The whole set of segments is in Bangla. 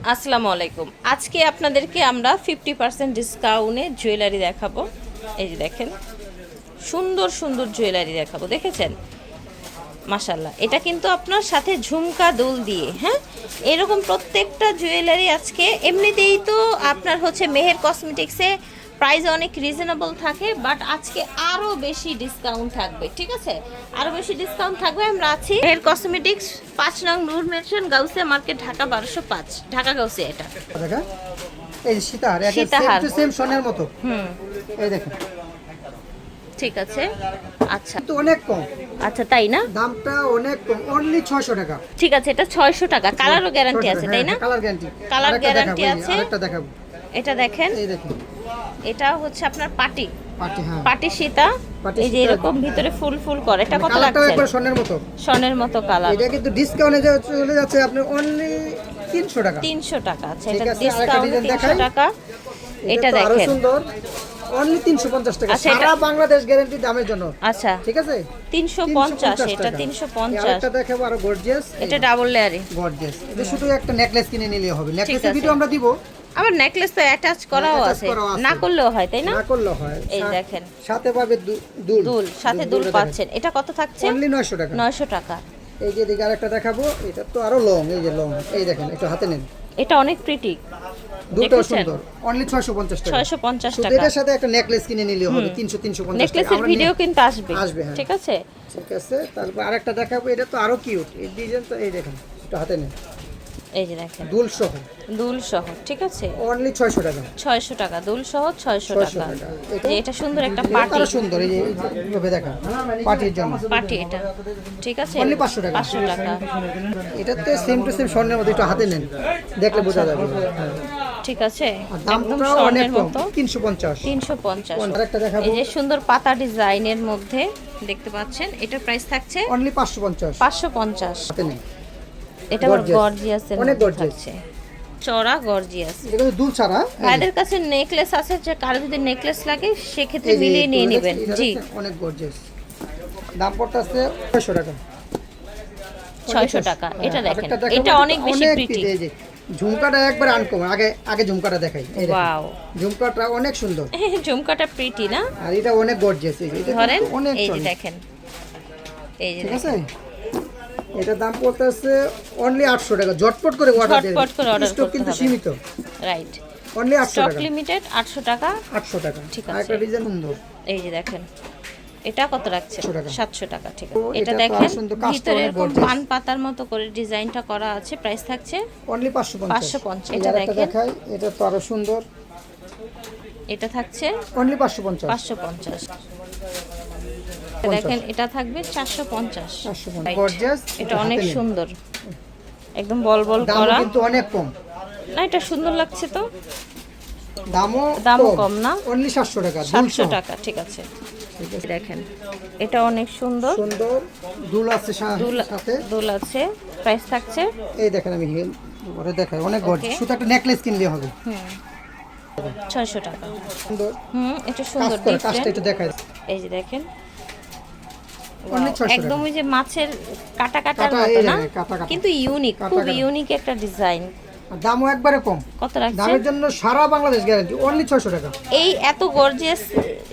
আসসালামু আলাইকুম। আজকে আপনাদেরকে আমরা 50% ডিসকাউন্টে জুয়েলারি দেখাবো। এই যে দেখেন, সুন্দর সুন্দর জুয়েলারি দেখাবো। দেখেছেন? মাশাআল্লাহ, এটা কিন্তু আপনার সাথে ঝুমকা দুল দিয়ে, হ্যাঁ, এরকম প্রত্যেকটা জুয়েলারি আজকে এমনিতেই তো আপনার হচ্ছে মেহের কসমেটিক্সে প্রাইস অনেক রিজনেবল থাকে, বাট আজকে আরও বেশি ডিসকাউন্ট থাকবে। ঠিক আছে, আরও বেশি ডিসকাউন্ট থাকবে। আমরা আছি মেহের কসমেটিক্স 5 নং নূর মেনশন, গাউসিয়া মার্কেট, ঢাকা 1205, ঢাকা গাউসিয়া। এটা দেখা এই যে সীতাহার, একদম সেম টু সেম সোনার মতো। এই দেখেন, ঠিক আছে। আচ্ছা, কিন্তু অনেক কম। আচ্ছা, তাই না? দামটা অনেক কম, অনলি 600 টাকা। ঠিক আছে, এটা 600 টাকা। কালারও গ্যারান্টি আছে, তাই না? কালার গ্যারান্টি, কালার গ্যারান্টি আছে। আরেকটা দেখাবো, এটা দেখেন, এই দেখেন, এটা হচ্ছে আপনার পাটি পাটি, হ্যাঁ, পাটি সীতা। এই যে এরকম ভিতরে ফুল ফুল করে, এটা কত কালারটাও লাগছে? একবার সোনার মতো, সোনার মতো কালার। এটা কিন্তু ডিসকাউন্টে চলে যাচ্ছে আপনার অনলি 300 টাকা। 300 টাকা। আচ্ছা, ঠিক এটা আছে, ডিসকাউন্ট 300 টাকা। এটা তো আরো দেখেন, সুন্দর, অনলি 350 টাকা। আচ্ছা, সারা বাংলাদেশ গ্যারান্টি দামের জন্য। আচ্ছা, ঠিক আছে, 350। এটা টাকা। 350। আরেকটা দেখাবো, আরো গর্জিয়াস। এটা ডাবল লেয়ারে গর্জিয়াস, এটা শুধু একটা নেকলেস কিনে নিলেই হবে। নেকলেসের আছে। ভিডিও আমরা দিব, আবার নেকলেস তো অ্যাটাচ করাও attach আছে, করাও আছে। না করলেও হয়, তাই না? না করলেও হয়। এই দেখেন, সাথে পাবে দুল, দুল, সাথে দুল পাচ্ছেন। এটা কত থাকছে? অনলি 900 টাকা। 900 টাকা। এই যে দিকে আরেকটা দেখাবো, এটা তো আরো লং, এই যে লং, এই দেখেন, একটু হাতে নেন। এটা অনেক প্রিটি, দুটো সুন্দর, অনলি 650 টাকা। 650 শুধু টাকা। এটার সাথে একটা নেকলেস কিনে নিলেই হবে, 350 টাকা। নেকলেসের ভিডিও কিন্তু আসবে, হ্যাঁ। ঠিক আছে। ঠিক আছে, তারপর আরেকটা দেখাবো, এটা তো আরো কিউট, এই ডিজাইন তো, এই দেখেন, একটু হাতে নেন, এই যে দেখেন, দুল সহ, দুল সহ, ঠিক আছে। অনলি 600 টাকা। 600 টাকা, দুল সহ 600 টাকা। যে এটা সুন্দর একটা এটা পার্টি, আরো সুন্দর, এই যে এইভাবে দেখা, পার্টির জন্য। পার্টি এটা, ঠিক আছে। অনলি 500 টাকা। 500 টাকা। এটা তো সেম টু সেম স্বর্ণের মতো, একটু হাতে নেন, দেখলে বোঝা যাবে। ঠিক আছে, আর একদম দামটাও অনেক স্বর্ণের কম, মতো। 350। 350। আরেকটা দেখাবো, এই যে সুন্দর পাতা ডিজাইনের মধ্যে দেখতে পাচ্ছেন, এটার প্রাইস থাকছে অনলি 550। 550। হাতে নেন, এটা আবার Gorgeous, গর্জিয়াসের অনেক মধ্যে gorgeous। থাকছে, চড়া গর্জিয়াস। এটা কিন্তু দুল ছাড়া। ভাইদের কাছে নেকলেস আছে, যে কারো যদি নেকলেস লাগে সেক্ষেত্রে এই যে মিলিয়ে নিয়ে এটা নেবেন। দেখছেন, জি, অনেক গর্জিয়াস। দাম পড়তেছে 600 টাকা। 600 টাকা। এটা দেখেন, এটা অনেক বেশি প্রিটি। এই যে ঝুমকাটা একবার আনকমন, আগে ঝুমকাটা দেখাই, এই দেখেন, ওয়াও, ঝুমকাটা অনেক সুন্দর, ঝুমকাটা প্রিটি না? আর এটা অনেক গর্জিয়াস। এই যে এটা ধরেন, কিন্তু অনেক এই যে চলে। দেখেন, এই যে ঠিক আছে, দেখেন, এটা দাম পড়তেছে অনলি 800 টাকা। ঝটপট করে অর্ডার দেন, ঝটপট করে অর্ডার স্টক করতে কিন্তু হবে। সীমিত, রাইট, অনলি 800 স্টক টাকা। লিমিটেড, 800 টাকা। 800 টাকা। ঠিক আর আছে। একটা ডিজাইন সুন্দর, এই যে দেখেন, এটা কত রাখছে? 700 টাকা। 700 টাকা। ঠিক ও, আছে। এটা এটা তো দেখেন, আরো সুন্দর, কাজটা ভিতরে অনেক এরকম gorgeous। পান পাতার মতো করে ডিজাইনটা করা আছে, প্রাইস থাকছে অনলি 550। 550। এই এটা আরেকটা দেখেন, দেখাই, এটা তো আরো সুন্দর, এটা থাকছে অনলি 550। 550। দেখেন, এটা থাকবে 450। 550 Right. গর্জিয়াস। এটা অনেক সুন্দর, একদম বল বল দাম করা। কিন্তু অনেক কম, না, এটা সুন্দর লাগছে তো। দামও কম না? অনলি 700 টাকা। 700 টাকা। ঠিক আছে। দেখেন, এটা অনেক সুন্দর, সুন্দর দুল আছে দুল সাথে। দুল আছে, প্রাইস থাকছে। এই দেখেন, আমি হিল পরে দেখাই, অনেক গর্জিয়াস। শুধু একটা নেকলেস কিনলে হবে। 600 টাকা। সুন্দর এটা কাজ সুন্দর, করে, কাজটা ডিফারেন্ট। একটু দেখাই, এই যে দেখেন, অনলি 600 টাকা। একদম ওই যে মাছের কাটা কাটার কাটা, মতো এই না, যে কাটা কাটা। কিন্তু ইউনিক, কাটা খুব কাটা। ইউনিক একটা ডিজাইন। আর দামও একবারে কম, কত রাখছে? দামের জন্য সারা বাংলাদেশ গ্যারান্টি, অনলি 600 টাকা। এই এত গর্জিয়াস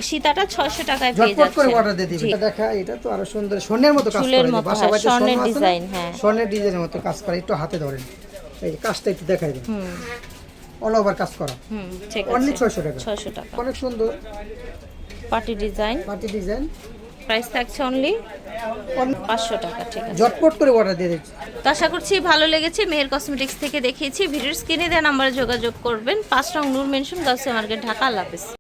সীতাটা 600 টাকায় পেয়ে ঝটপট করে যাচ্ছে। অর্ডার দিয়ে দিবেন। এটা দেখা, এটা তো আরো সুন্দর, স্বর্ণের মতো কাজ চুলের করে, মতো, বাসা হ্যাঁ, বাড়িতে স্বর্ণের স্বর্ণ আছে না? ডিজাইন, হ্যাঁ। স্বর্ণের ডিজাইনের মতো কাজ করে, একটু হাতে ধরেন, এই যে কাজটা একটু দেখাই দেন, অল ওভার কাজ করা, ঠিক অনলি আছে। 600 টাকা। 600 টাকা। অনেক সুন্দর party design, party design, price থাকছে অনলি 500 টাকা। ঠিক আছে। ঝটপট করে অর্ডার দিয়ে দিচ্ছি। তো আশা করছি ভালো লেগেছে। মেহের কসমেটিক্স থেকে দেখিয়েছি। ভিডিওর স্ক্রিনে দেওয়া নাম্বারে যোগাযোগ করবেন। 5 নং নূর মেনশন, গাউসিয়া মার্কেট, ঢাকা। আল্লাহ হাফেজ।